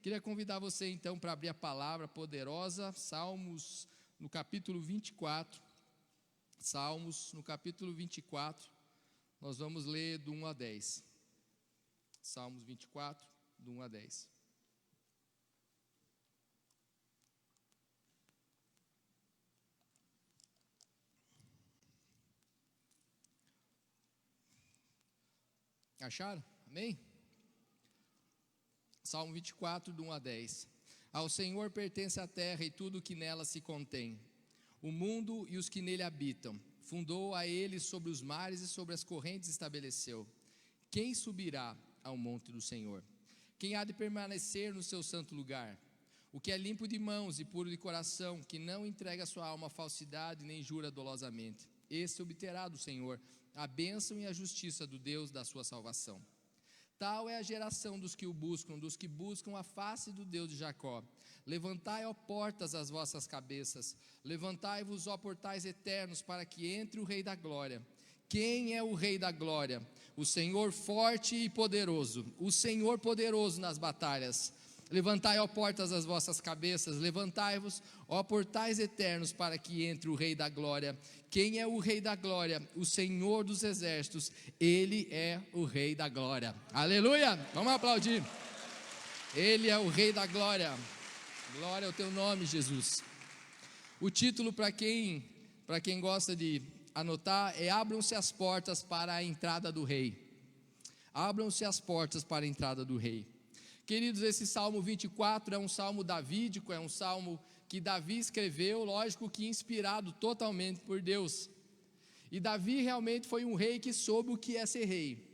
Queria convidar você então para abrir a palavra poderosa, Salmos no capítulo 24. Salmos no capítulo 24, nós vamos ler do 1 a 10. Salmos 24, do 1 a 10. Acharam? Amém? Salmo 24, do 1 a 10. Ao Senhor pertence a terra e tudo o que nela se contém, o mundo e os que nele habitam. Fundou a ele sobre os mares e sobre as correntes estabeleceu. Quem subirá ao monte do Senhor? Quem há de permanecer no seu santo lugar? O que é limpo de mãos e puro de coração, que não entrega sua alma à falsidade, nem jura dolosamente. Esse obterá do Senhor a bênção e a justiça do Deus da sua salvação. Tal é a geração dos que o buscam, dos que buscam a face do Deus de Jacó. Levantai, ó portas, as vossas cabeças, levantai-vos, ó portais eternos, para que entre o Rei da Glória. Quem é o Rei da Glória? O Senhor forte e poderoso, o Senhor poderoso nas batalhas. Levantai, ó portas, as vossas cabeças, levantai-vos, ó portais eternos, para que entre o Rei da Glória. Quem é o Rei da Glória? O Senhor dos exércitos, Ele é o Rei da Glória. Aleluia! Vamos aplaudir. Ele é o Rei da Glória. Glória ao teu nome, Jesus. O título, para quem gosta de anotar, é Abram-se as portas para a entrada do Rei. Abram-se as portas para a entrada do Rei. Queridos, esse Salmo 24 é um salmo davídico, é um salmo que Davi escreveu, lógico que inspirado totalmente por Deus. E Davi realmente foi um rei que soube o que é ser rei.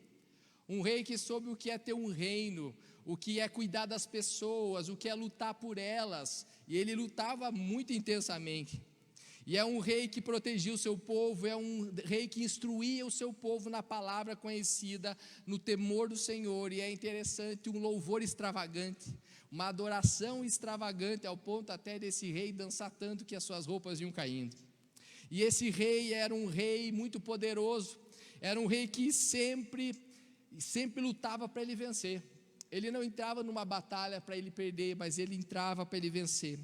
Um rei que soube o que é ter um reino, o que é cuidar das pessoas, o que é lutar por elas. E ele lutava muito intensamente. E é um rei que protegia o seu povo, é um rei que instruía o seu povo na palavra conhecida, no temor do Senhor. E é interessante, um louvor extravagante, uma adoração extravagante, ao ponto até desse rei dançar tanto que as suas roupas iam caindo. E esse rei era um rei muito poderoso, era um rei que sempre lutava para ele vencer. Ele não entrava numa batalha para ele perder, mas ele entrava para ele vencer.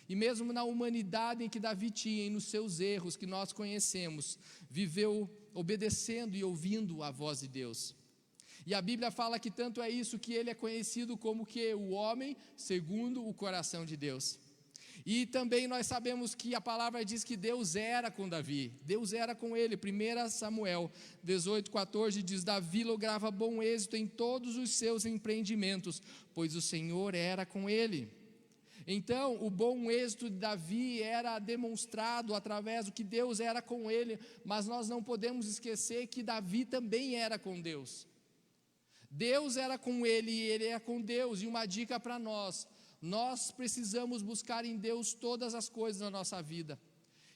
E mesmo na humanidade em que Davi tinha, e nos seus erros que nós conhecemos, viveu obedecendo e ouvindo a voz de Deus. E a Bíblia fala que tanto é isso que ele é conhecido como que o homem segundo o coração de Deus. E também nós sabemos que a palavra diz que Deus era com Davi, Deus era com ele. 1 Samuel 18:14 diz: Davi lograva bom êxito em todos os seus empreendimentos, pois o Senhor era com ele. Então, o bom êxito de Davi era demonstrado através do que Deus era com ele, mas nós não podemos esquecer que Davi também era com Deus. Deus era com ele e ele é com Deus. E uma dica para nós precisamos buscar em Deus todas as coisas na nossa vida.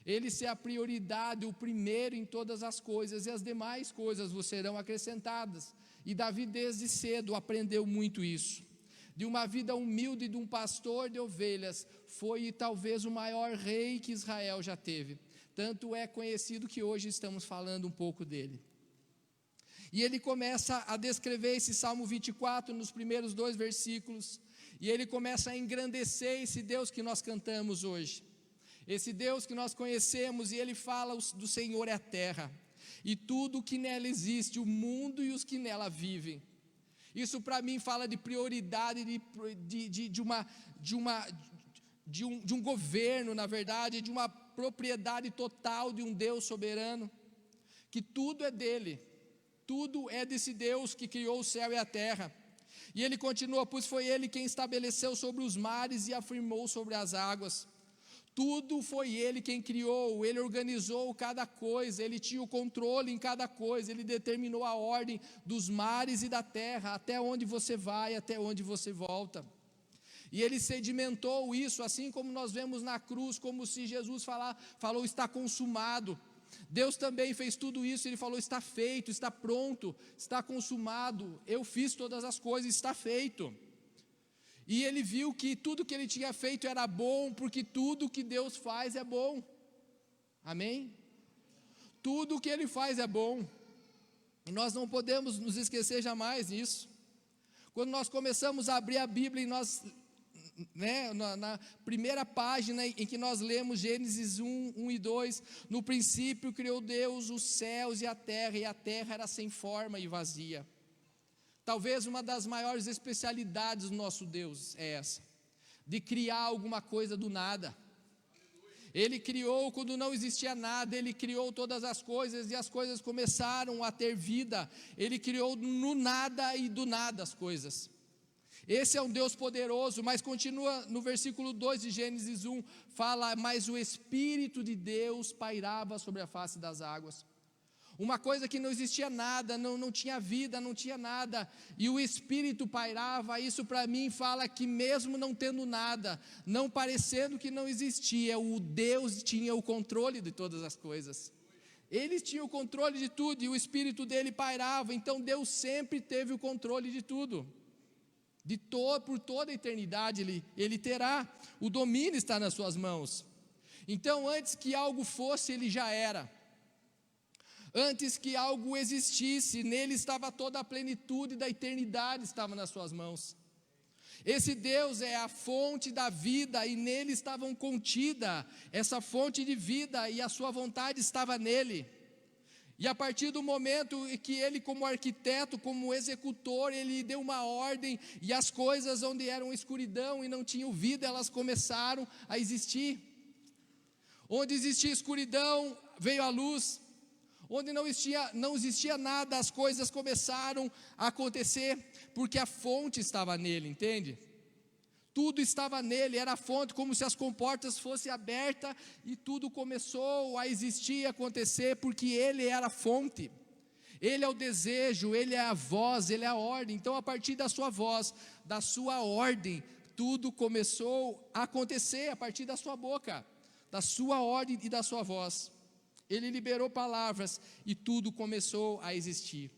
Ele ser a prioridade, o primeiro em todas as coisas, e as demais coisas vos serão acrescentadas. E Davi desde cedo aprendeu muito isso. De uma vida humilde de um pastor de ovelhas, foi talvez o maior rei que Israel já teve. Tanto é conhecido que hoje estamos falando um pouco dele. E ele começa a descrever esse Salmo 24 nos primeiros 2 versículos, e ele começa a engrandecer esse Deus que nós cantamos hoje, esse Deus que nós conhecemos, e ele fala do Senhor é a terra, e tudo o que nela existe, o mundo e os que nela vivem. Isso para mim fala de prioridade, de um governo, na verdade, de uma propriedade total de um Deus soberano, que tudo é dele, tudo é desse Deus que criou o céu e a terra. E ele continua: pois foi ele quem estabeleceu sobre os mares e afirmou sobre as águas. Tudo foi ele quem criou, ele organizou cada coisa, ele tinha o controle em cada coisa, ele determinou a ordem dos mares e da terra, até onde você vai, até onde você volta. E ele sedimentou isso, assim como nós vemos na cruz, como se Jesus falou está consumado. Deus também fez tudo isso, ele falou está feito, está pronto, está consumado, eu fiz todas as coisas, está feito. E ele viu que tudo que ele tinha feito era bom, porque tudo que Deus faz é bom. Amém? Tudo que ele faz é bom. E nós não podemos nos esquecer jamais disso. Quando nós começamos a abrir a Bíblia e nós né, na primeira página em que nós lemos Gênesis 1 e 2, no princípio criou Deus os céus e a terra era sem forma e vazia. Talvez uma das maiores especialidades do nosso Deus é essa, de criar alguma coisa do nada. Ele criou quando não existia nada, Ele criou todas as coisas e as coisas começaram a ter vida. Ele criou no nada e do nada as coisas. Esse é um Deus poderoso, mas continua no versículo 2 de Gênesis 1, fala, mas o Espírito de Deus pairava sobre a face das águas. Uma coisa que não existia nada, não tinha vida, não tinha nada, e o Espírito pairava. Isso para mim fala que mesmo não tendo nada, não parecendo que não existia, o Deus tinha o controle de todas as coisas. Ele tinha o controle de tudo, e o Espírito dele pairava. Então Deus sempre teve o controle de tudo. Por toda a eternidade ele terá, o domínio está nas suas mãos. Então antes que algo fosse, ele já era. Antes que algo existisse, nele estava toda a plenitude da eternidade, estava nas suas mãos. Esse Deus é a fonte da vida e nele estavam contida essa fonte de vida e a sua vontade estava nele. E a partir do momento que ele, como arquiteto, como executor, ele deu uma ordem e as coisas onde eram escuridão e não tinham vida, elas começaram a existir. Onde existia escuridão, veio a luz. Onde não existia nada, as coisas começaram a acontecer, porque a fonte estava nele, entende? Tudo estava nele, era a fonte, como se as comportas fossem abertas e tudo começou a existir e acontecer, porque ele era a fonte. Ele é o desejo, ele é a voz, ele é a ordem. Então a partir da sua voz, da sua ordem, tudo começou a acontecer a partir da sua boca, da sua ordem e da sua voz. Ele liberou palavras e tudo começou a existir.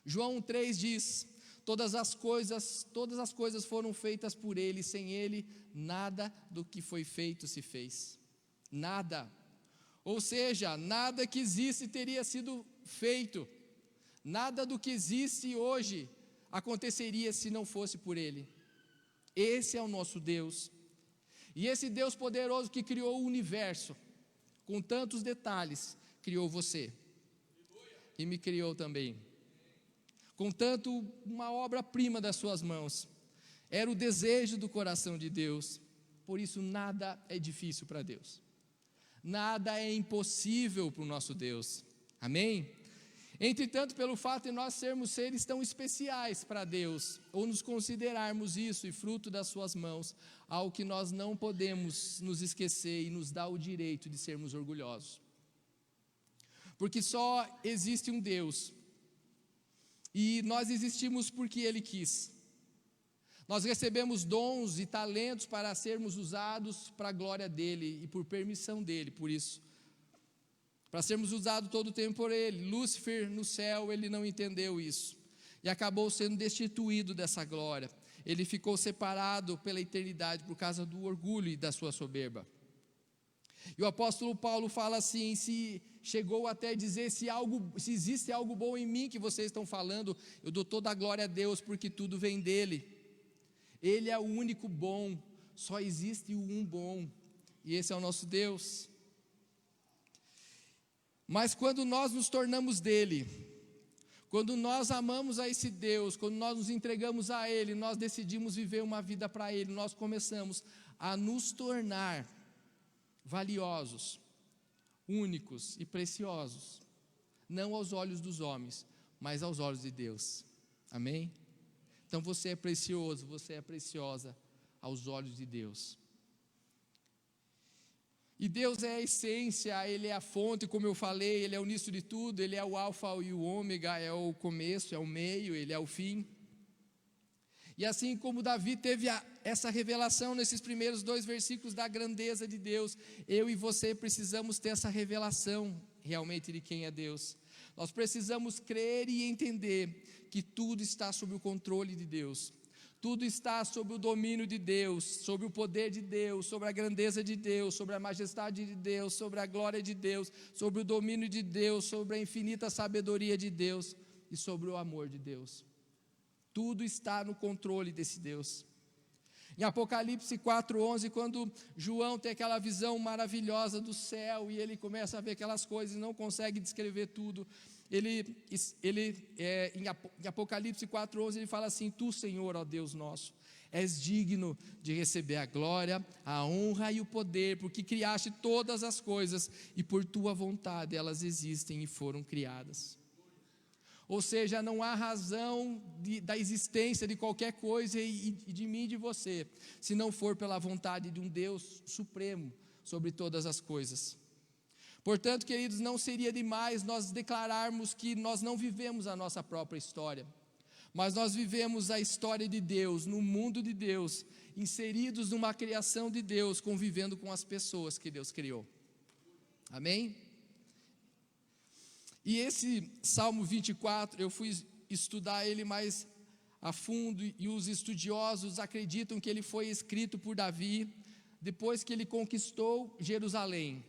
João 3 diz, todas as coisas foram feitas por ele, sem ele nada do que foi feito se fez. Nada. Ou seja, nada que existe teria sido feito. Nada do que existe hoje aconteceria se não fosse por ele. Esse é o nosso Deus. E esse Deus poderoso que criou o universo, com tantos detalhes, criou você. E me criou também. Com tanto, uma obra-prima das suas mãos. Era o desejo do coração de Deus. Por isso nada é difícil para Deus. Nada é impossível para o nosso Deus. Amém? Entretanto, pelo fato de nós sermos seres tão especiais para Deus, ou nos considerarmos isso e fruto das suas mãos, ao que nós não podemos nos esquecer e nos dá o direito de sermos orgulhosos. Porque só existe um Deus, e nós existimos porque Ele quis. Nós recebemos dons e talentos para sermos usados para a glória dEle e por permissão dEle, por isso. Para sermos usados todo o tempo por Ele. Lúcifer no céu, ele não entendeu isso. E acabou sendo destituído dessa glória. Ele ficou separado pela eternidade por causa do orgulho e da sua soberba. E o apóstolo Paulo fala assim, se chegou até dizer, se existe algo bom em mim que vocês estão falando, eu dou toda a glória a Deus, porque tudo vem dEle. Ele é o único bom, só existe um bom, e esse é o nosso Deus. Mas quando nós nos tornamos dEle, quando nós amamos a esse Deus, quando nós nos entregamos a Ele, nós decidimos viver uma vida para Ele, nós começamos a nos tornar valiosos, únicos e preciosos, não aos olhos dos homens, mas aos olhos de Deus. Amém? Então você é precioso, você é preciosa aos olhos de Deus. E Deus é a essência, Ele é a fonte, como eu falei, Ele é o início de tudo, Ele é o alfa e o ômega, é o começo, é o meio, Ele é o fim. E assim como Davi teve essa revelação nesses primeiros 2 versículos da grandeza de Deus, eu e você precisamos ter essa revelação realmente de quem é Deus. Nós precisamos crer e entender que tudo está sob o controle de Deus. Tudo está sob o domínio de Deus, sobre o poder de Deus, sobre a grandeza de Deus, sobre a majestade de Deus, sobre a glória de Deus, sobre o domínio de Deus, sobre a infinita sabedoria de Deus e sobre o amor de Deus. Tudo está no controle desse Deus. Em Apocalipse 4:11, quando João tem aquela visão maravilhosa do céu e ele começa a ver aquelas coisas e não consegue descrever tudo, em Apocalipse 4:11 ele fala assim: Tu, Senhor, ó Deus nosso, és digno de receber a glória, a honra e o poder, porque criaste todas as coisas e por tua vontade elas existem e foram criadas. Ou seja, não há razão da existência de qualquer coisa e de mim e de você, se não for pela vontade de um Deus supremo sobre todas as coisas. Portanto, queridos, não seria demais nós declararmos que nós não vivemos a nossa própria história, mas nós vivemos a história de Deus, no mundo de Deus, inseridos numa criação de Deus, convivendo com as pessoas que Deus criou. Amém? E esse Salmo 24, eu fui estudar ele mais a fundo, e os estudiosos acreditam que ele foi escrito por Davi, depois que ele conquistou Jerusalém.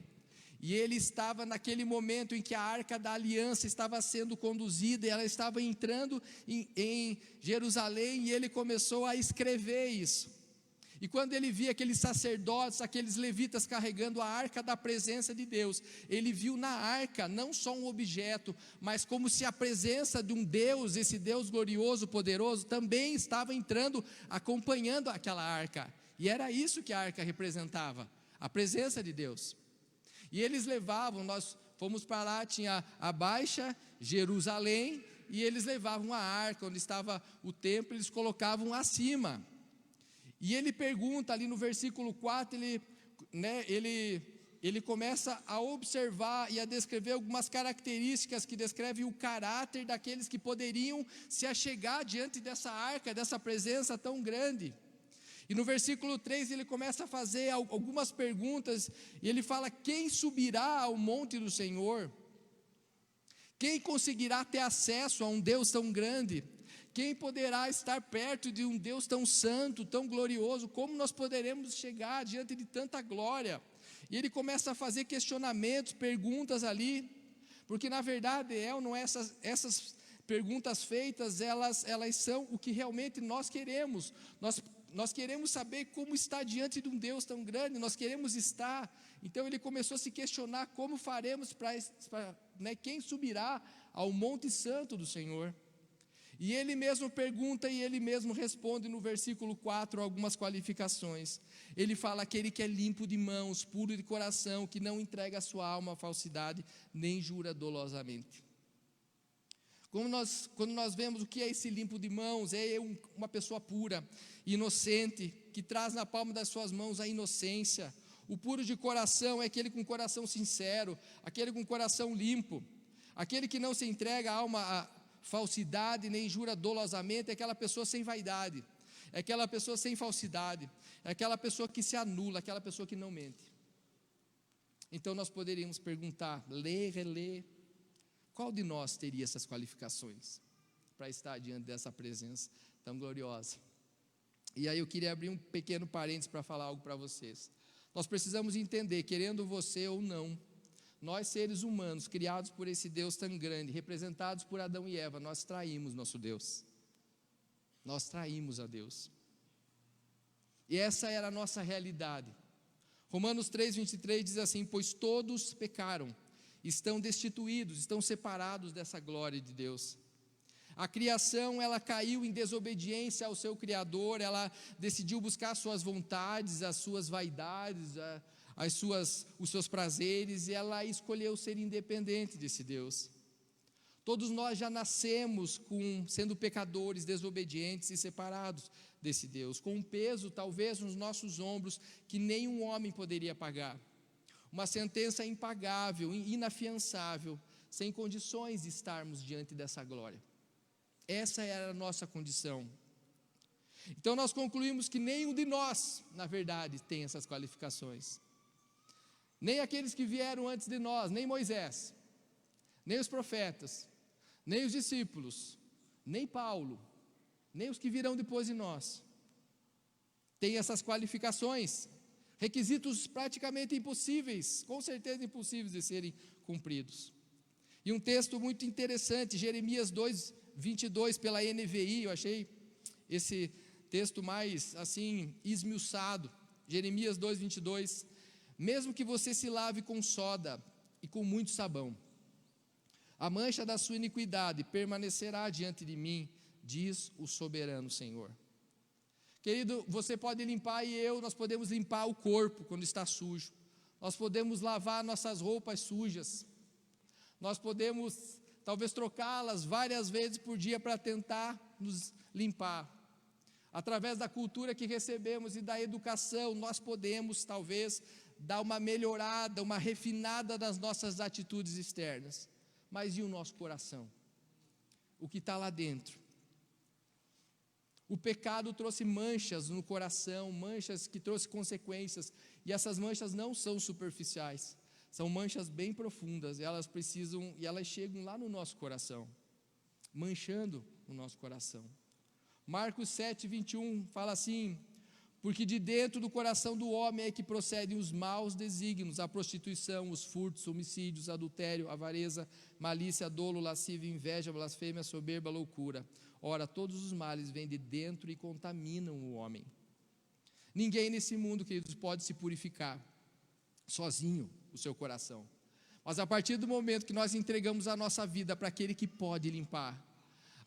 E ele estava naquele momento em que a Arca da Aliança estava sendo conduzida, e ela estava entrando em Jerusalém, e ele começou a escrever isso. E quando ele via aqueles sacerdotes, aqueles levitas carregando a arca da presença de Deus, ele viu na arca não só um objeto, mas como se a presença de um Deus, esse Deus glorioso, poderoso, também estava entrando, acompanhando aquela arca. E era isso que a arca representava, a presença de Deus. E eles levavam, nós fomos para lá, tinha a Baixa Jerusalém, e eles levavam a arca, onde estava o templo, eles colocavam acima. E ele pergunta ali no versículo 4, ele começa a observar e a descrever algumas características que descrevem o caráter daqueles que poderiam se achegar diante dessa arca, dessa presença tão grande. E no versículo 3 ele começa a fazer algumas perguntas, e ele fala: quem subirá ao monte do Senhor? Quem conseguirá ter acesso a um Deus tão grande? Quem poderá estar perto de um Deus tão santo, tão glorioso? Como nós poderemos chegar diante de tanta glória? E ele começa a fazer questionamentos, perguntas ali, porque na verdade essas perguntas feitas, elas são o que realmente nós queremos. Nós queremos saber como estar diante de um Deus tão grande, nós queremos estar. Então ele começou a se questionar: como faremos quem subirá ao monte santo do Senhor? E ele mesmo pergunta e ele mesmo responde no versículo 4 algumas qualificações. Ele fala: aquele que é limpo de mãos, puro de coração, que não entrega a sua alma à falsidade, nem jura dolosamente. Quando nós vemos o que é esse limpo de mãos, é uma pessoa pura, inocente, que traz na palma das suas mãos a inocência. O puro de coração é aquele com coração sincero, aquele com coração limpo, aquele que não se entrega a alma falsidade, nem jura dolosamente, é aquela pessoa sem vaidade, é aquela pessoa sem falsidade, é aquela pessoa que se anula, aquela pessoa que não mente. Então nós poderíamos perguntar, ler, reler, qual de nós teria essas qualificações para estar diante dessa presença tão gloriosa? E aí eu queria abrir um pequeno parênteses para falar algo para vocês. Nós precisamos entender, querendo você ou não, nós seres humanos, criados por esse Deus tão grande, representados por Adão e Eva, nós traímos nosso Deus. Nós traímos a Deus. E essa era a nossa realidade. Romanos 3:23 diz assim: pois todos pecaram, estão destituídos, estão separados dessa glória de Deus. A criação, ela caiu em desobediência ao seu Criador, ela decidiu buscar suas vontades, as suas vaidades, os seus prazeres, e ela escolheu ser independente desse Deus. Todos nós já nascemos sendo pecadores, desobedientes e separados desse Deus, com um peso talvez nos nossos ombros que nenhum homem poderia pagar, uma sentença impagável, inafiançável, sem condições de estarmos diante dessa glória. Essa era a nossa condição. Então nós concluímos que nenhum de nós, na verdade, tem essas qualificações. Nem aqueles que vieram antes de nós, nem Moisés, nem os profetas, nem os discípulos, nem Paulo, nem os que virão depois de nós, têm essas qualificações, requisitos praticamente impossíveis, com certeza impossíveis de serem cumpridos. E um texto muito interessante, Jeremias 2:22, pela NVI, eu achei esse texto mais assim esmiuçado, Jeremias 2:22, mesmo que você se lave com soda e com muito sabão, a mancha da sua iniquidade permanecerá diante de mim, diz o soberano Senhor. Querido, você pode limpar nós podemos limpar o corpo quando está sujo, nós podemos lavar nossas roupas sujas, nós podemos talvez trocá-las várias vezes por dia para tentar nos limpar. Através da cultura que recebemos e da educação, nós podemos talvez dar uma melhorada, uma refinada das nossas atitudes externas. Mas e o nosso coração? O que está lá dentro? O pecado trouxe manchas no coração, manchas que trouxe consequências, e essas manchas não são superficiais, são manchas bem profundas, e elas chegam lá no nosso coração, manchando o nosso coração. Marcos 7:21 fala assim: porque de dentro do coração do homem é que procedem os maus desígnios, a prostituição, os furtos, homicídios, adultério, avareza, malícia, dolo, lascívia, inveja, blasfêmia, soberba, loucura. Ora, todos os males vêm de dentro e contaminam o homem. Ninguém nesse mundo, queridos, pode se purificar sozinho o seu coração. Mas a partir do momento que nós entregamos a nossa vida para aquele que pode limpar,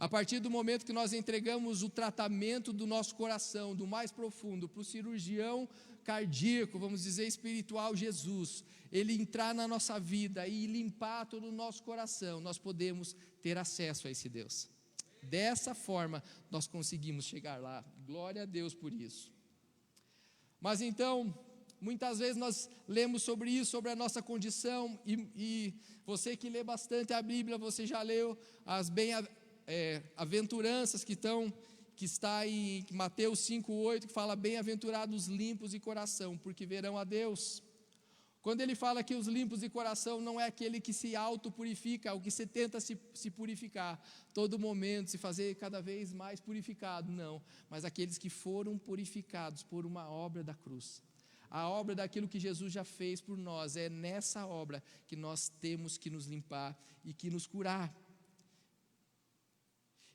a partir do momento que nós entregamos o tratamento do nosso coração, do mais profundo, para o cirurgião cardíaco, vamos dizer espiritual, Jesus, ele entrar na nossa vida e limpar todo o nosso coração, nós podemos ter acesso a esse Deus. Dessa forma, nós conseguimos chegar lá. Glória a Deus por isso. Mas então, muitas vezes nós lemos sobre isso, sobre a nossa condição, e você que lê bastante a Bíblia, você já leu as aventuranças que está em Mateus 5:8, que fala: bem-aventurados limpos de coração, porque verão a Deus. Quando ele fala que os limpos de coração não é aquele que se auto-purifica, o que se tenta se purificar, todo momento, se fazer cada vez mais purificado, não, mas aqueles que foram purificados por uma obra da cruz, a obra daquilo que Jesus já fez por nós. É nessa obra que nós temos que nos limpar e que nos curar.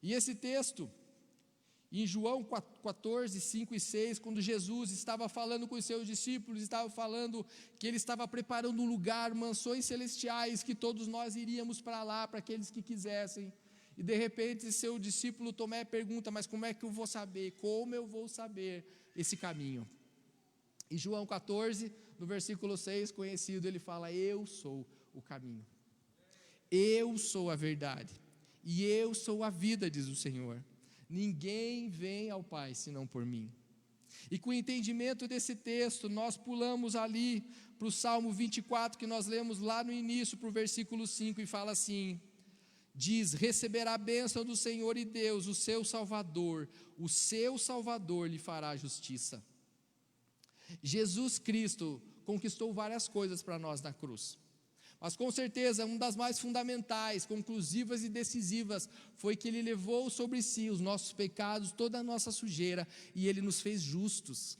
E esse texto, em João 14, 5 e 6, quando Jesus estava falando com os seus discípulos, estava falando que ele estava preparando um lugar, mansões celestiais, que todos nós iríamos para lá, para aqueles que quisessem. E de repente seu discípulo Tomé pergunta: mas como é que eu vou saber? Como eu vou saber esse caminho? Em João 14, no versículo 6, conhecido, ele fala: eu sou o caminho, eu sou a verdade, e eu sou a vida, diz o Senhor. Ninguém vem ao Pai senão por mim. E com o entendimento desse texto, nós pulamos ali para o Salmo 24, que nós lemos lá no início, para o versículo 5, e fala assim: diz: receberá a bênção do Senhor e Deus, o seu Salvador lhe fará justiça. Jesus Cristo conquistou várias coisas para nós na cruz, mas com certeza uma das mais fundamentais, conclusivas e decisivas foi que ele levou sobre si os nossos pecados, toda a nossa sujeira, e ele nos fez justos.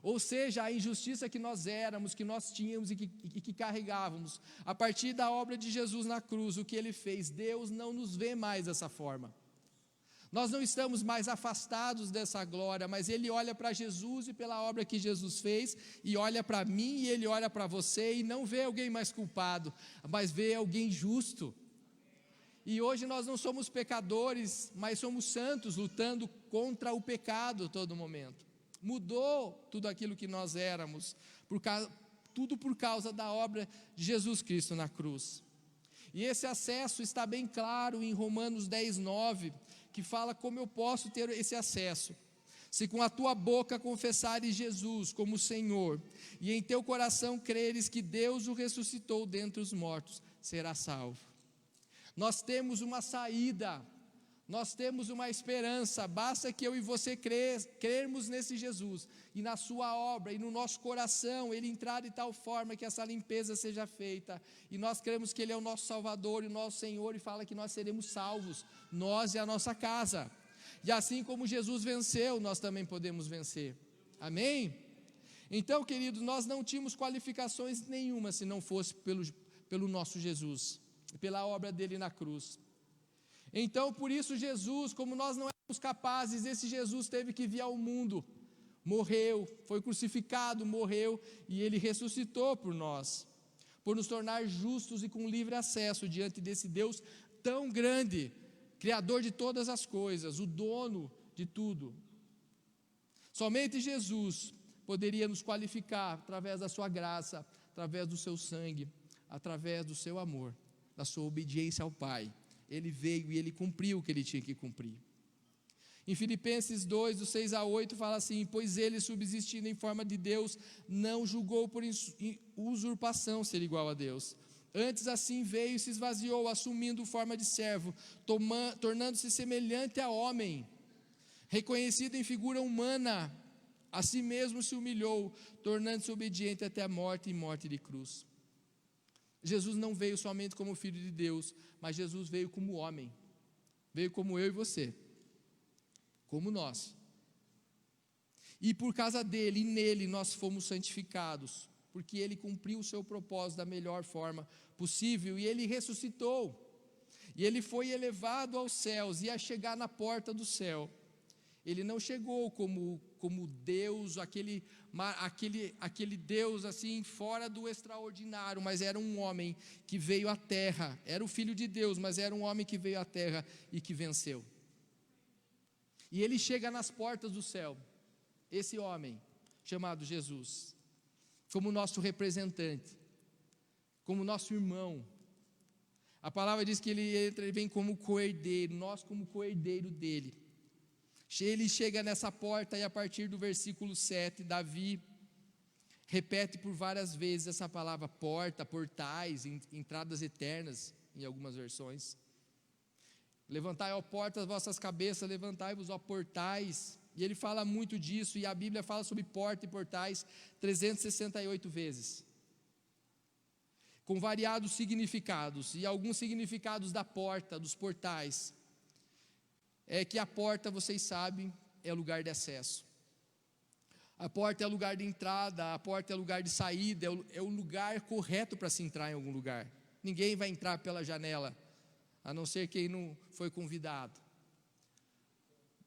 Ou seja, a injustiça que nós éramos, que nós tínhamos e que carregávamos, a partir da obra de Jesus na cruz, o que ele fez, Deus não nos vê mais dessa forma. Nós não estamos mais afastados dessa glória, mas ele olha para Jesus e pela obra que Jesus fez, e olha para mim e ele olha para você, e não vê alguém mais culpado, mas vê alguém justo. E hoje nós não somos pecadores, mas somos santos, lutando contra o pecado a todo momento. Mudou tudo aquilo que nós éramos, tudo por causa da obra de Jesus Cristo na cruz. E esse acesso está bem claro em Romanos 10:9, que fala como eu posso ter esse acesso. Se com a tua boca confessares Jesus como Senhor, e em teu coração creres que Deus o ressuscitou dentre os mortos, serás salvo. Nós temos uma saída, nós temos uma esperança, basta que eu e você crermos nesse Jesus, e na sua obra, e no nosso coração, ele entrar de tal forma que essa limpeza seja feita, e nós cremos que ele é o nosso Salvador e o nosso Senhor, e fala que nós seremos salvos, nós e a nossa casa. E assim como Jesus venceu, nós também podemos vencer. Amém? Então, queridos, nós não tínhamos qualificações nenhuma se não fosse pelo nosso Jesus, pela obra dele na cruz. Então, por isso Jesus, como nós não éramos capazes, esse Jesus teve que vir ao mundo, morreu, foi crucificado, morreu, e Ele ressuscitou por nós, por nos tornar justos e com livre acesso diante desse Deus tão grande, Criador de todas as coisas, o dono de tudo. Somente Jesus poderia nos qualificar através da sua graça, através do seu sangue, através do seu amor, da sua obediência ao Pai. Ele veio e Ele cumpriu o que Ele tinha que cumprir. Em Filipenses 2, do 6 a 8, fala assim: pois Ele, subsistindo em forma de Deus, não julgou por usurpação ser igual a Deus. Antes assim veio e se esvaziou, assumindo forma de servo, tornando-se semelhante a homem. Reconhecido em figura humana, a si mesmo se humilhou, tornando-se obediente até a morte e morte de cruz. Jesus não veio somente como Filho de Deus, mas Jesus veio como homem, veio como eu e você, como nós. E por causa dele e nele nós fomos santificados, porque ele cumpriu o seu propósito da melhor forma possível, e ele ressuscitou, e ele foi elevado aos céus, e ia chegar na porta do céu. Ele não chegou como Deus, aquele Deus assim, fora do extraordinário, mas era um homem que veio à terra, era o Filho de Deus, mas era um homem que veio à terra e que venceu. E ele chega nas portas do céu, esse homem, chamado Jesus, como nosso representante, como nosso irmão. A palavra diz que ele vem como coerdeiro, nós como coerdeiro dele. Ele chega nessa porta e a partir do versículo 7, Davi repete por várias vezes essa palavra porta, portais, entradas eternas, em algumas versões. Levantai, ó portas, vossas cabeças, levantai-vos, ó portais. E ele fala muito disso, e a Bíblia fala sobre porta e portais 368 vezes, com variados significados, e alguns significados da porta, dos portais, é que a porta, vocês sabem, é lugar de acesso. A porta é lugar de entrada, a porta é lugar de saída, é o lugar correto para se entrar em algum lugar. Ninguém vai entrar pela janela, a não ser quem não foi convidado.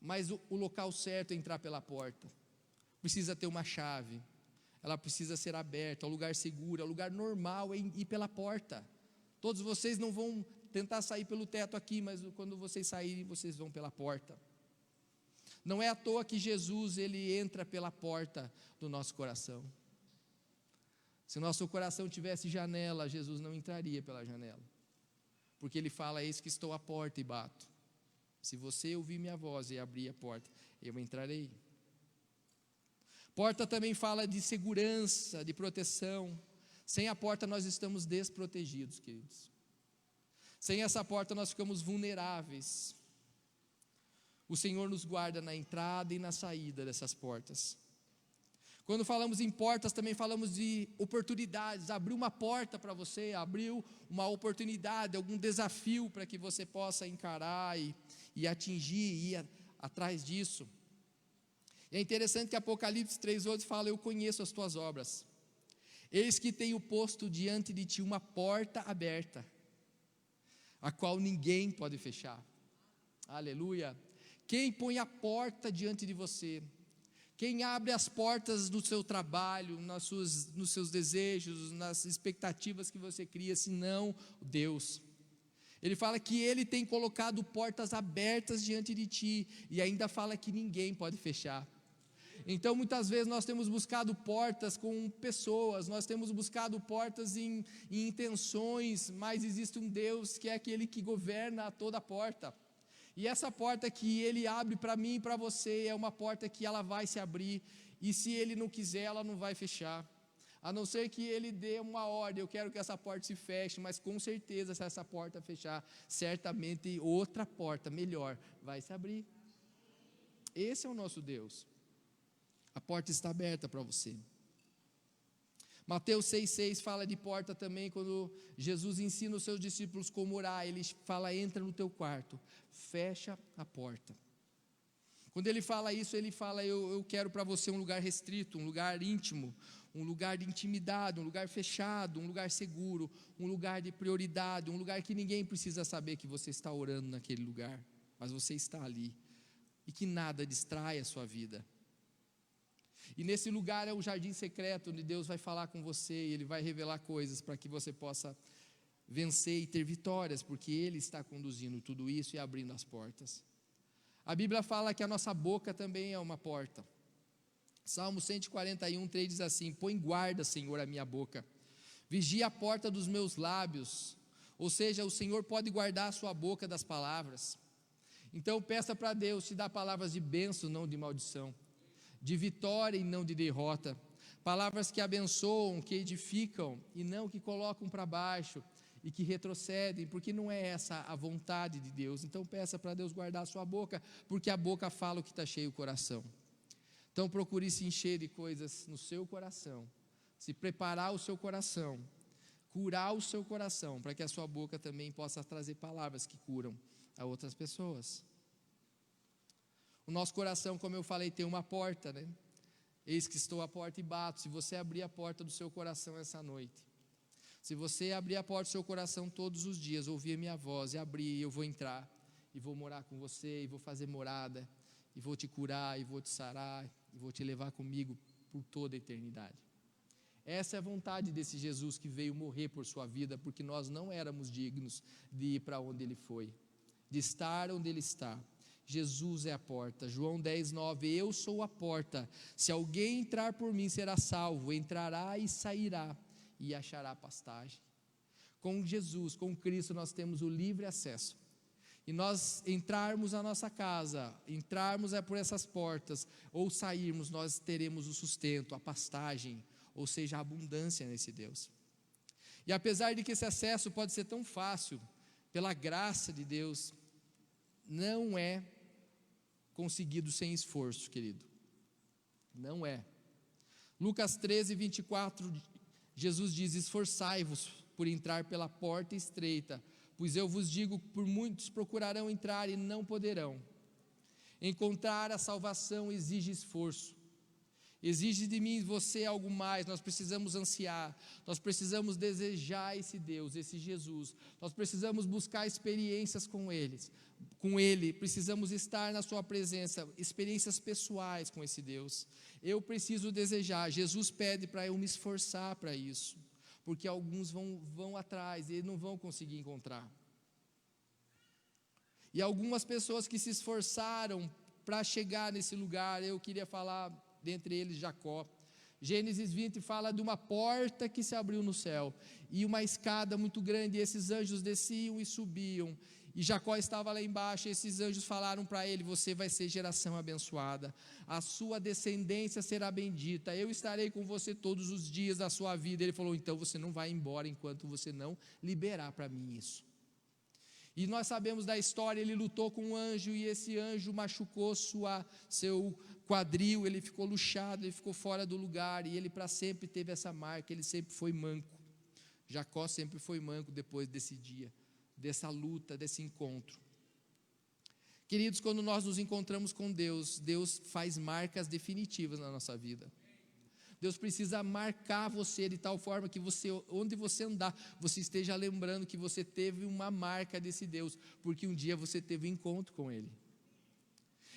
Mas o local certo é entrar pela porta. Precisa ter uma chave, ela precisa ser aberta, é um lugar seguro, é um lugar normal, é ir pela porta. Todos vocês não vão tentar sair pelo teto aqui, mas quando vocês saírem, vocês vão pela porta. Não é à toa que Jesus, ele entra pela porta do nosso coração. Se o nosso coração tivesse janela, Jesus não entraria pela janela, porque ele fala: eis que estou à porta e bato. Se você ouvir minha voz e abrir a porta, eu entrarei. Porta também fala de segurança, de proteção. Sem a porta nós estamos desprotegidos, queridos. Sem essa porta nós ficamos vulneráveis. O Senhor nos guarda na entrada e na saída dessas portas. Quando falamos em portas, também falamos de oportunidades. Abriu uma porta para você, abriu uma oportunidade, algum desafio para que você possa encarar e atingir, ir atrás disso. E é interessante que Apocalipse 3:8 fala: eu conheço as tuas obras. Eis que tenho posto diante de ti uma porta aberta, a qual ninguém pode fechar. Aleluia. Quem põe a porta diante de você, quem abre as portas do seu trabalho, nos seus desejos, nas expectativas que você cria, senão Deus. Ele fala que Ele tem colocado portas abertas diante de ti, e ainda fala que ninguém pode fechar. Então muitas vezes nós temos buscado portas com pessoas, nós temos buscado portas em intenções, mas existe um Deus que é aquele que governa toda a porta. E essa porta que Ele abre para mim e para você é uma porta que ela vai se abrir, e se Ele não quiser, ela não vai fechar. A não ser que Ele dê uma ordem: eu quero que essa porta se feche, mas com certeza se essa porta fechar, certamente outra porta melhor vai se abrir. Esse é o nosso Deus. A porta está aberta para você. Mateus 6,6 fala de porta também, quando Jesus ensina os seus discípulos como orar. Ele fala: entra no teu quarto, fecha a porta. Quando ele fala isso, ele fala, eu quero para você um lugar restrito, um lugar íntimo, um lugar de intimidade, um lugar fechado, um lugar seguro, um lugar de prioridade, um lugar que ninguém precisa saber que você está orando naquele lugar, mas você está ali, e que nada distrai a sua vida. E nesse lugar é o jardim secreto, onde Deus vai falar com você, e Ele vai revelar coisas para que você possa vencer e ter vitórias, porque Ele está conduzindo tudo isso e abrindo as portas. A Bíblia fala que a nossa boca também é uma porta. Salmo 141, 3 diz assim: põe guarda, Senhor, a minha boca, vigia a porta dos meus lábios. Ou seja, o Senhor pode guardar a sua boca das palavras. Então peça para Deus te dar palavras de bênção, não de maldição, de vitória e não de derrota, palavras que abençoam, que edificam e não que colocam para baixo e que retrocedem, porque não é essa a vontade de Deus. Então peça para Deus guardar a sua boca, porque a boca fala o que está cheio o coração. Então procure se encher de coisas no seu coração, se preparar o seu coração, curar o seu coração, para que a sua boca também possa trazer palavras que curam a outras pessoas. O nosso coração, como eu falei, tem uma porta, né? Eis que estou à porta e bato. Se você abrir a porta do seu coração essa noite, se você abrir a porta do seu coração todos os dias, ouvir a minha voz e abrir, eu vou entrar e vou morar com você, e vou fazer morada, e vou te curar, e vou te sarar, e vou te levar comigo por toda a eternidade. Essa é a vontade desse Jesus que veio morrer por sua vida, porque nós não éramos dignos de ir para onde Ele foi, de estar onde Ele está. Jesus é a porta. João 10, 9, eu sou a porta, se alguém entrar por mim será salvo, entrará e sairá, e achará pastagem. Com Jesus, com Cristo, nós temos o livre acesso, e nós entrarmos na nossa casa, entrarmos por essas portas, ou sairmos, nós teremos o sustento, a pastagem, ou seja, a abundância nesse Deus. E apesar de que esse acesso pode ser tão fácil, pela graça de Deus, não é conseguido sem esforço, querido, não é. Lucas 13, 24, Jesus diz: esforçai-vos por entrar pela porta estreita, pois eu vos digo, por muitos procurarão entrar e não poderão. Encontrar a salvação exige esforço, exige de mim e de você algo mais. Nós precisamos ansiar, nós precisamos desejar esse Deus, esse Jesus, nós precisamos buscar experiências com Ele, precisamos estar na sua presença, experiências pessoais com esse Deus. Eu preciso desejar. Jesus pede para eu me esforçar para isso, porque alguns vão atrás e não vão conseguir encontrar. E algumas pessoas que se esforçaram para chegar nesse lugar, eu queria falar dentre eles Jacó. Gênesis 20 fala de uma porta que se abriu no céu, e uma escada muito grande, e esses anjos desciam e subiam, e Jacó estava lá embaixo, e esses anjos falaram para ele: você vai ser geração abençoada, a sua descendência será bendita, eu estarei com você todos os dias da sua vida. Ele falou: então você não vai embora enquanto você não liberar para mim isso. E nós sabemos da história, ele lutou com um anjo, e esse anjo machucou seu quadril, ele ficou luxado, ele ficou fora do lugar, e ele para sempre teve essa marca, ele sempre foi manco. Jacó sempre foi manco depois desse dia, dessa luta, desse encontro. Queridos, quando nós nos encontramos com Deus, Deus faz marcas definitivas na nossa vida. Deus precisa marcar você de tal forma que onde você andar, você esteja lembrando que você teve uma marca desse Deus, porque um dia você teve um encontro com Ele.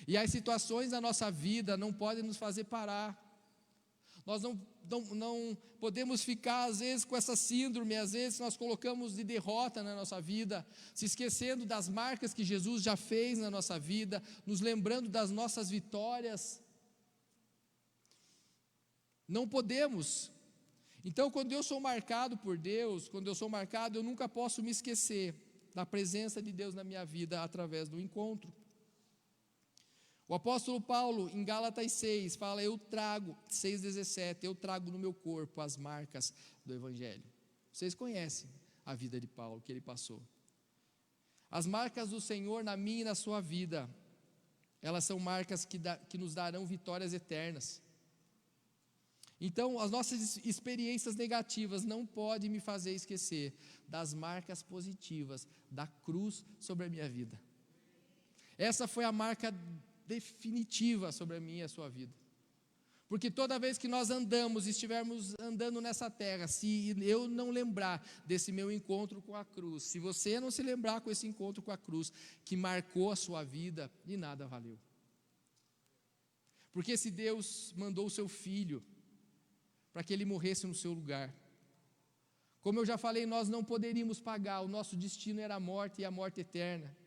E as situações da nossa vida não podem nos fazer parar. Nós não podemos ficar, às vezes, com essa síndrome. Às vezes nós colocamos de derrota na nossa vida, se esquecendo das marcas que Jesus já fez na nossa vida, nos lembrando das nossas vitórias. Não podemos. Então, quando eu sou marcado por Deus, eu nunca posso me esquecer da presença de Deus na minha vida através do encontro. O apóstolo Paulo, em Gálatas 6, fala: 6,17, eu trago no meu corpo as marcas do Evangelho. Vocês conhecem a vida de Paulo, que ele passou. As marcas do Senhor na minha e na sua vida, elas são marcas que nos darão vitórias eternas. Então, as nossas experiências negativas não podem me fazer esquecer das marcas positivas da cruz sobre a minha vida. Essa foi a marca definitiva sobre a minha e a sua vida. Porque toda vez que nós estivermos andando nessa terra, se eu não lembrar desse meu encontro com a cruz, se você não se lembrar com esse encontro com a cruz, que marcou a sua vida, de nada valeu. Porque se Deus mandou o seu Filho, para que Ele morresse no seu lugar, como eu já falei, nós não poderíamos pagar, o nosso destino era a morte e a morte eterna.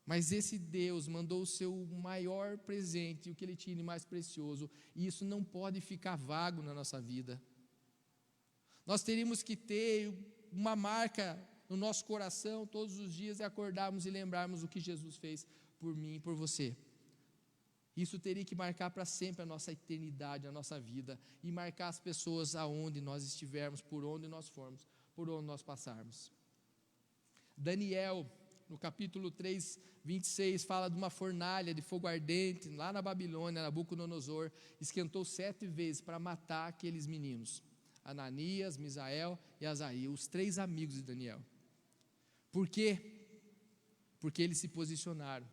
Mas esse Deus mandou o seu maior presente, o que Ele tinha de mais precioso, e isso não pode ficar vago na nossa vida. Nós teríamos que ter uma marca no nosso coração todos os dias e acordarmos e lembrarmos o que Jesus fez por mim e por você. Isso teria que marcar para sempre a nossa eternidade, a nossa vida, e marcar as pessoas aonde nós estivermos, por onde nós formos, por onde nós passarmos. Daniel, no capítulo 3, 26, fala de uma fornalha de fogo ardente, lá na Babilônia, Nabucodonosor, esquentou 7 vezes para matar aqueles meninos, Ananias, Misael e Azarias, os 3 amigos de Daniel. Por quê? Porque eles se posicionaram,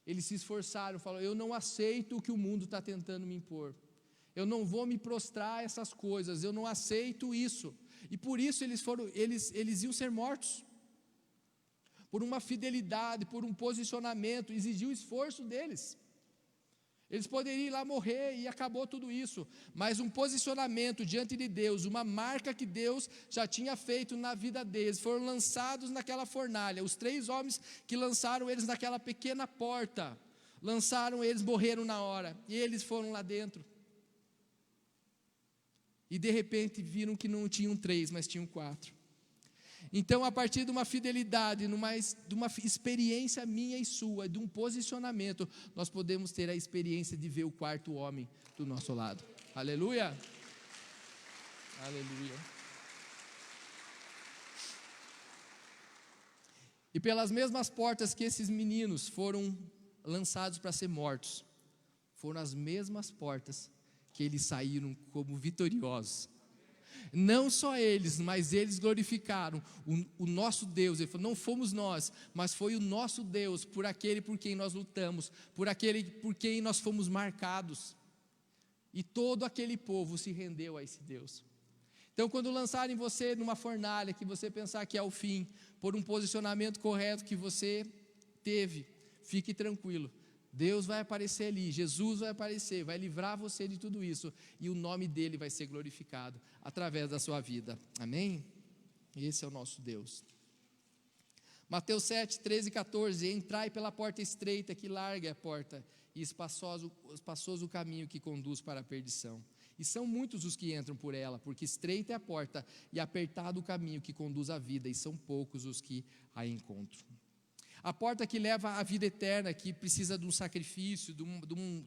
eles se esforçaram, falaram, eu não aceito o que o mundo está tentando me impor, eu não vou me prostrar a essas coisas, eu não aceito isso, e por isso eles iam ser mortos, por uma fidelidade, por um posicionamento, exigiu esforço deles. Eles poderiam ir lá morrer e acabou tudo isso, mas um posicionamento diante de Deus, uma marca que Deus já tinha feito na vida deles, foram lançados naquela fornalha, os 3 homens que lançaram eles naquela pequena porta, lançaram eles, morreram na hora, e eles foram lá dentro, e de repente viram que não tinham 3, mas tinham 4, então a partir de uma fidelidade, de uma experiência minha e sua, de um posicionamento, nós podemos ter a experiência de ver o 4º homem do nosso lado, aleluia, aleluia, e pelas mesmas portas que esses meninos foram lançados para ser mortos, foram as mesmas portas que eles saíram como vitoriosos. Não só eles, mas eles glorificaram o nosso Deus. Ele falou, não fomos nós, mas foi o nosso Deus, por aquele por quem nós lutamos, por aquele por quem nós fomos marcados, e todo aquele povo se rendeu a esse Deus. Então quando lançarem você numa fornalha, que você pensar que é o fim, por um posicionamento correto que você teve, fique tranquilo, Deus vai aparecer ali, Jesus vai aparecer, vai livrar você de tudo isso, e o nome dele vai ser glorificado através da sua vida, amém? Esse é o nosso Deus. Mateus 7, 13 e 14, entrai pela porta estreita, que larga é a porta, e espaçoso o caminho que conduz para a perdição, e são muitos os que entram por ela, porque estreita é a porta, e apertado o caminho que conduz à vida, e são poucos os que a encontram. A porta que leva à vida eterna, que precisa de um sacrifício, de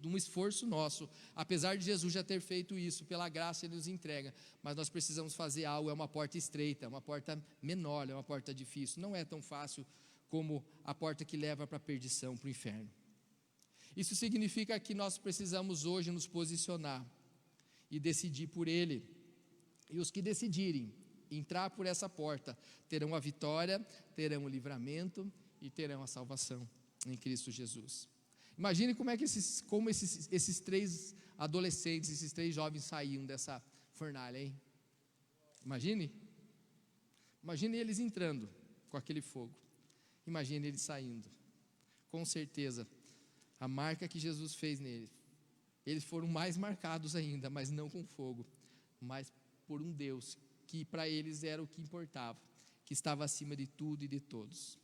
um esforço nosso, apesar de Jesus já ter feito isso, pela graça Ele nos entrega, mas nós precisamos fazer algo, é uma porta estreita, é uma porta menor, é uma porta difícil, não é tão fácil como a porta que leva para a perdição, para o inferno. Isso significa que nós precisamos hoje nos posicionar e decidir por Ele, e os que decidirem entrar por essa porta, terão a vitória, terão o livramento, e terão a salvação em Cristo Jesus. Imagine como esses 3 adolescentes, esses 3 jovens saíam dessa fornalha, hein? Imagine eles entrando com aquele fogo, imagine eles saindo, com certeza, a marca que Jesus fez neles, eles foram mais marcados ainda, mas não com fogo, mas por um Deus, que para eles era o que importava, que estava acima de tudo e de todos.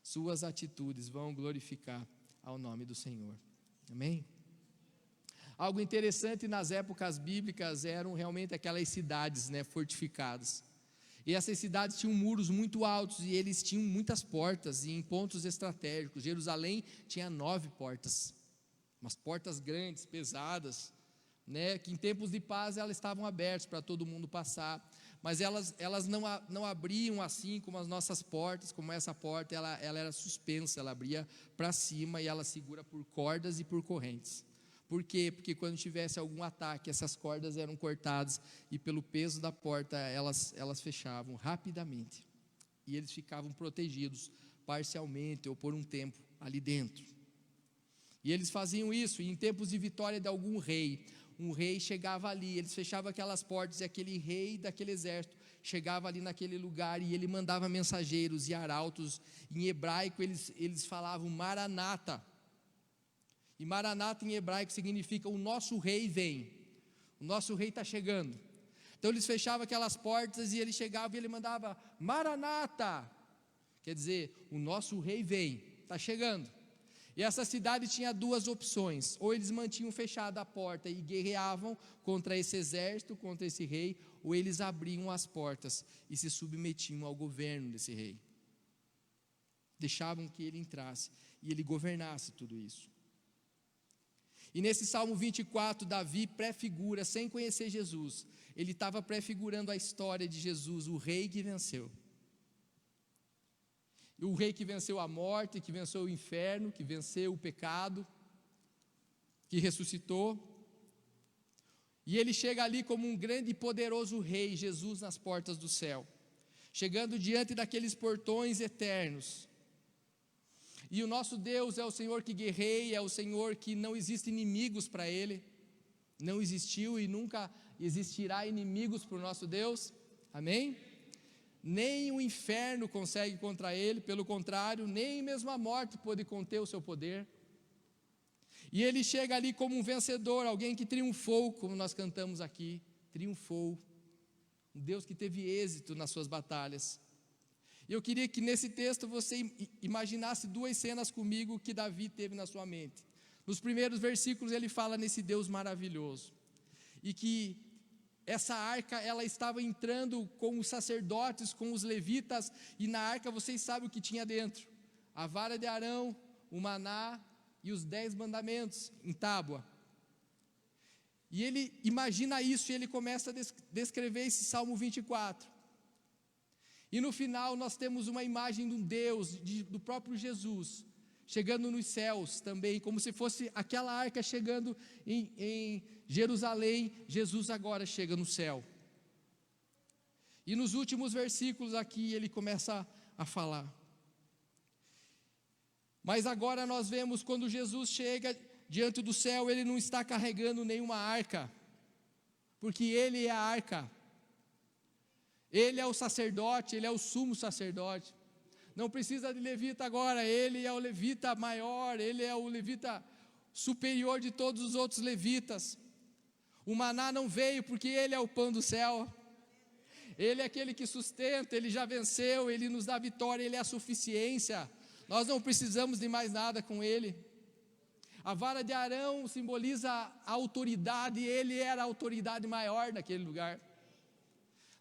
Suas atitudes vão glorificar ao nome do Senhor, amém? Algo interessante nas épocas bíblicas eram realmente aquelas cidades, fortificadas, e essas cidades tinham muros muito altos, e eles tinham muitas portas, e em pontos estratégicos. Jerusalém tinha 9 portas, umas portas grandes, pesadas, que em tempos de paz elas estavam abertas para todo mundo passar, mas elas não abriam assim como as nossas portas, como essa porta, ela era suspensa, ela abria para cima, e ela segura por cordas e por correntes. Por quê? Porque quando tivesse algum ataque, essas cordas eram cortadas, e pelo peso da porta, elas fechavam rapidamente, e eles ficavam protegidos, parcialmente ou por um tempo, ali dentro. E eles faziam isso, e em tempos de vitória de algum rei, um rei chegava ali, eles fechavam aquelas portas, e aquele rei daquele exército chegava ali naquele lugar, e ele mandava mensageiros e arautos. Em hebraico eles falavam Maranata, e Maranata em hebraico significa: o nosso rei vem, o nosso rei está chegando. Então eles fechavam aquelas portas, e ele chegava e ele mandava Maranata, quer dizer, o nosso rei vem, está chegando. E essa cidade tinha duas opções: ou eles mantinham fechada a porta e guerreavam contra esse exército, contra esse rei, ou eles abriam as portas e se submetiam ao governo desse rei. Deixavam que ele entrasse e ele governasse tudo isso. E nesse Salmo 24, Davi prefigura, sem conhecer Jesus, ele estava prefigurando a história de Jesus, o rei que venceu. O rei que venceu a morte, que venceu o inferno, que venceu o pecado, que ressuscitou. E ele chega ali como um grande e poderoso rei, Jesus nas portas do céu, chegando diante daqueles portões eternos. E o nosso Deus é o Senhor que guerreia, é o Senhor que não existe inimigos para Ele, não existiu e nunca existirá inimigos para o nosso Deus, amém? Nem o inferno consegue contra Ele, pelo contrário, nem mesmo a morte pode conter o seu poder. E Ele chega ali como um vencedor, alguém que triunfou, como nós cantamos aqui, triunfou, um Deus que teve êxito nas suas batalhas. E eu queria que nesse texto você imaginasse duas cenas comigo que Davi teve na sua mente. Nos primeiros versículos ele fala nesse Deus maravilhoso, e que essa arca, ela estava entrando com os sacerdotes, com os levitas, e na arca vocês sabem o que tinha dentro: a vara de Arão, o maná e os 10 mandamentos em tábua. E ele imagina isso, e ele começa a descrever esse Salmo 24. E no final nós temos uma imagem de um Deus, do próprio Jesus, chegando nos céus também, como se fosse aquela arca chegando em Jerusalém. Jesus agora chega no céu. E nos últimos versículos aqui ele começa a falar. Mas agora nós vemos, quando Jesus chega diante do céu, ele não está carregando nenhuma arca, porque ele é a arca. Ele é o sacerdote, ele é o sumo sacerdote. Não precisa de levita agora, ele é o levita maior, ele é o levita superior de todos os outros levitas. O maná não veio porque ele é o pão do céu. Ele é aquele que sustenta, ele já venceu, ele nos dá vitória, ele é a suficiência. Nós não precisamos de mais nada com ele. A vara de Arão simboliza a autoridade, ele era a autoridade maior naquele lugar.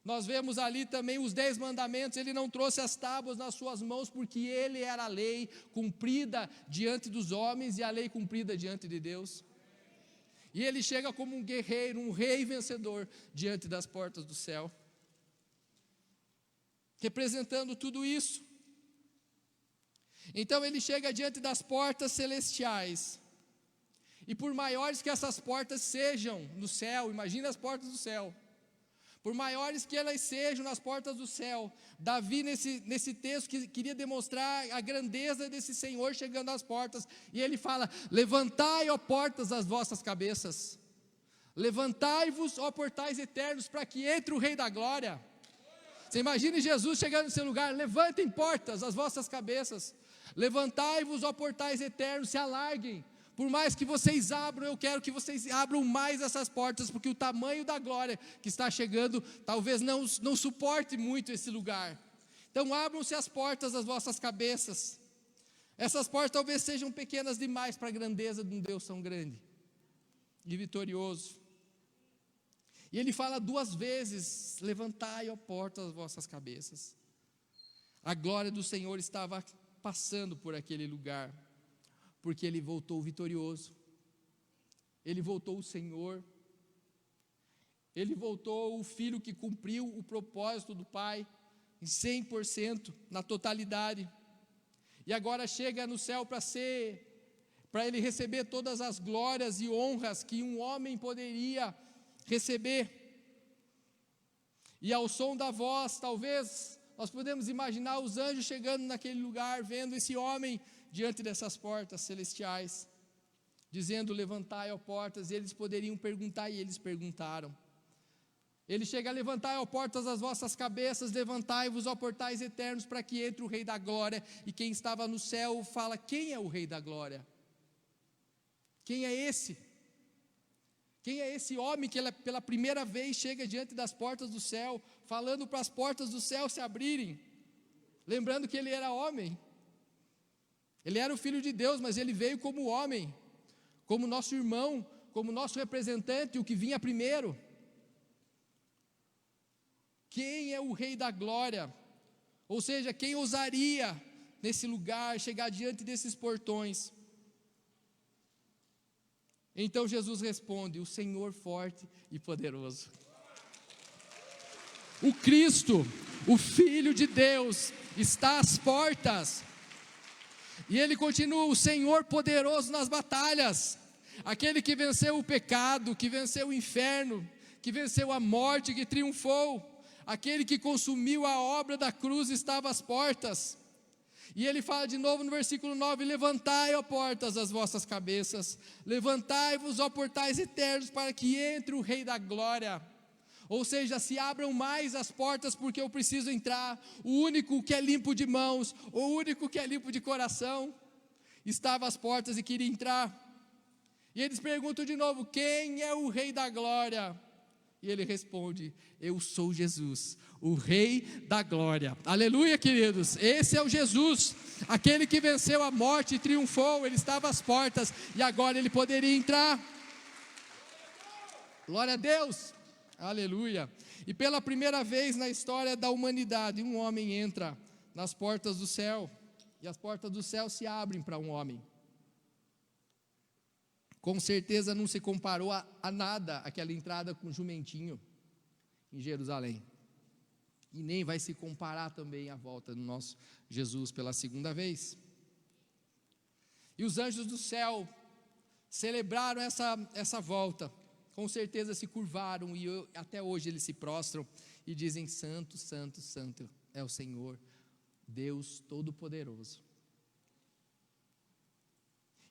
Nós vemos ali também os 10 mandamentos. Ele não trouxe as tábuas nas suas mãos, porque ele era a lei cumprida diante dos homens e a lei cumprida diante de Deus. E ele chega como um guerreiro, um rei vencedor diante das portas do céu, representando tudo isso. Então ele chega diante das portas celestiais, e por maiores que essas portas sejam no céu, imagina as portas do céu, por maiores que elas sejam nas portas do céu, Davi nesse texto queria demonstrar a grandeza desse Senhor chegando às portas, e ele fala: levantai, ó portas, as vossas cabeças, levantai-vos, ó portais eternos, para que entre o Rei da Glória. Você imagine Jesus chegando nesse lugar: levantem portas, as vossas cabeças, levantai-vos, ó portais eternos, se alarguem. Por mais que vocês abram, eu quero que vocês abram mais essas portas, porque o tamanho da glória que está chegando, talvez não suporte muito esse lugar. Então abram-se as portas das vossas cabeças. Essas portas talvez sejam pequenas demais para a grandeza de um Deus tão grande e vitorioso. E ele fala 2 vezes: levantai, ó portas, as vossas cabeças. A glória do Senhor estava passando por aquele lugar, porque ele voltou vitorioso, ele voltou o Senhor, ele voltou o Filho que cumpriu o propósito do Pai em 100%, na totalidade, e agora chega no céu para ele receber todas as glórias e honras que um homem poderia receber. E ao som da voz, talvez nós podemos imaginar os anjos chegando naquele lugar, vendo esse homem diante dessas portas celestiais. dizendo: levantai, ó portas, e eles poderiam perguntar, e eles perguntaram. Ele chega: levantai, ó portas, as vossas cabeças, levantai-vos, ó portais eternos, para que entre o Rei da Glória. E quem estava no céu fala: quem é o Rei da Glória? Quem é esse? Quem é esse homem que pela primeira vez chega diante das portas do céu, falando para as portas do céu se abrirem? Lembrando que ele era homem, ele era o Filho de Deus, mas ele veio como homem, como nosso irmão, como nosso representante, o que vinha primeiro. Quem é o Rei da Glória? Ou seja, quem ousaria nesse lugar chegar diante desses portões? Então Jesus responde: o Senhor forte e poderoso. O Cristo, o Filho de Deus, está às portas. E ele continua: o Senhor poderoso nas batalhas, aquele que venceu o pecado, que venceu o inferno, que venceu a morte, que triunfou, aquele que consumiu a obra da cruz, estava às portas. E ele fala de novo no versículo 9: levantai, ó portas, as vossas cabeças, levantai-vos, ó portais eternos, para que entre o Rei da Glória. Ou seja, se abram mais as portas, porque eu preciso entrar. O único que é limpo de mãos, o único que é limpo de coração, estava às portas e queria entrar. E eles perguntam de novo: quem é o Rei da Glória? E ele responde: eu sou Jesus, o Rei da Glória. Aleluia, queridos. Esse é o Jesus, aquele que venceu a morte e triunfou. Ele estava às portas e agora ele poderia entrar. Glória a Deus. Aleluia. E pela primeira vez na história da humanidade, um homem entra nas portas do céu, e as portas do céu se abrem para um homem. Com certeza não se comparou a nada aquela entrada com o jumentinho em Jerusalém, e nem vai se comparar também a volta do nosso Jesus pela segunda vez. E os anjos do céu celebraram essa volta, com certeza se curvaram, e até hoje eles se prostram e dizem: santo, santo, santo é o Senhor, Deus Todo-Poderoso.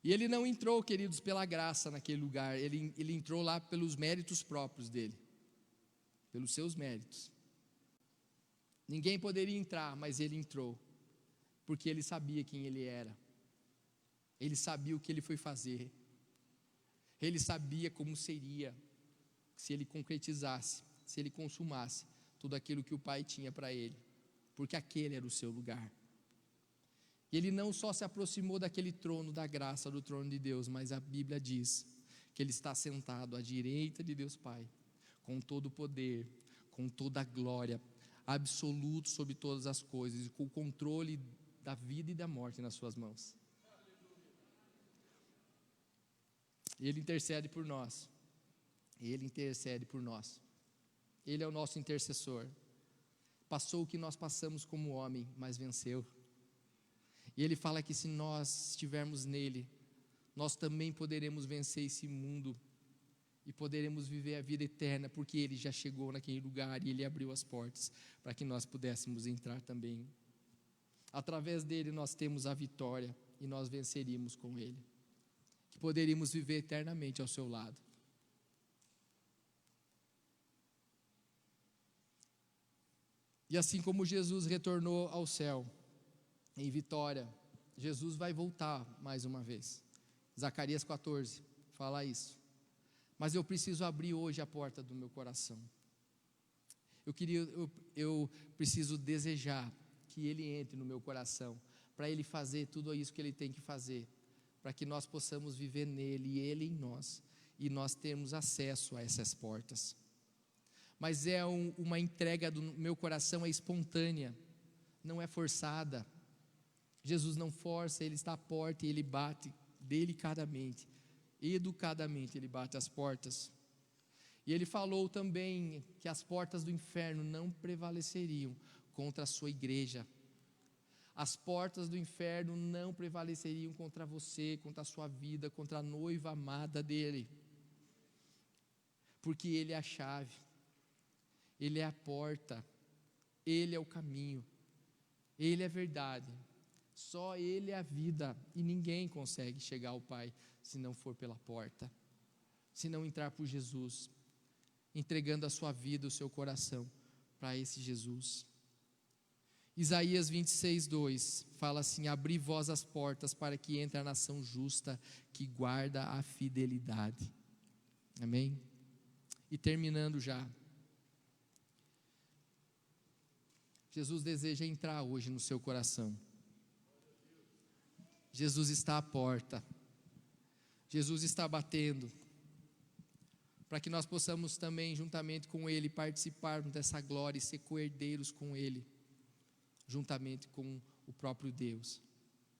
E ele não entrou, queridos, pela graça naquele lugar, ele entrou lá pelos méritos próprios dele, pelos seus méritos. Ninguém poderia entrar, mas ele entrou, porque ele sabia quem ele era, ele sabia o que ele foi fazer, ele sabia como seria, se ele concretizasse, se ele consumasse tudo aquilo que o Pai tinha para ele, porque aquele era o seu lugar. E ele não só se aproximou daquele trono da graça, do trono de Deus, mas a Bíblia diz que ele está sentado à direita de Deus Pai, com todo o poder, com toda a glória, absoluto sobre todas as coisas, e com o controle da vida e da morte nas suas mãos. Ele intercede por nós, ele intercede por nós, ele é o nosso intercessor. Passou o que nós passamos como homem, mas venceu. E ele fala que se nós estivermos nele, nós também poderemos vencer esse mundo e poderemos viver a vida eterna, porque ele já chegou naquele lugar e ele abriu as portas para que nós pudéssemos entrar também. Através dele nós temos a vitória e nós venceríamos com ele, que poderíamos viver eternamente ao seu lado. E assim como Jesus retornou ao céu em vitória, Jesus vai voltar mais uma vez. Zacarias 14 fala isso. Mas eu preciso abrir hoje a porta do meu coração. Eu preciso desejar que ele entre no meu coração, para ele fazer tudo isso que ele tem que fazer, para que nós possamos viver nele e ele em nós, e nós termos acesso a essas portas. Mas é uma entrega do meu coração, é espontânea, não é forçada. Jesus não força, ele está à porta e ele bate delicadamente, educadamente ele bate as portas. E ele falou também que as portas do inferno não prevaleceriam contra a sua igreja. As portas do inferno não prevaleceriam contra você, contra a sua vida, contra a noiva amada dele, porque ele é a chave, ele é a porta, ele é o caminho, ele é a verdade. Só Ele é a vida, e ninguém consegue chegar ao Pai se não for pela porta, se não entrar por Jesus, entregando a sua vida, o seu coração para esse Jesus. Isaías 26:2 fala assim: abri vós as portas para que entre a nação justa que guarda a fidelidade. Amém? E terminando já, Jesus deseja entrar hoje no seu coração. Jesus está à porta, Jesus está batendo, para que nós possamos também, juntamente com Ele, participarmos dessa glória e ser coerdeiros com Ele, juntamente com o próprio Deus.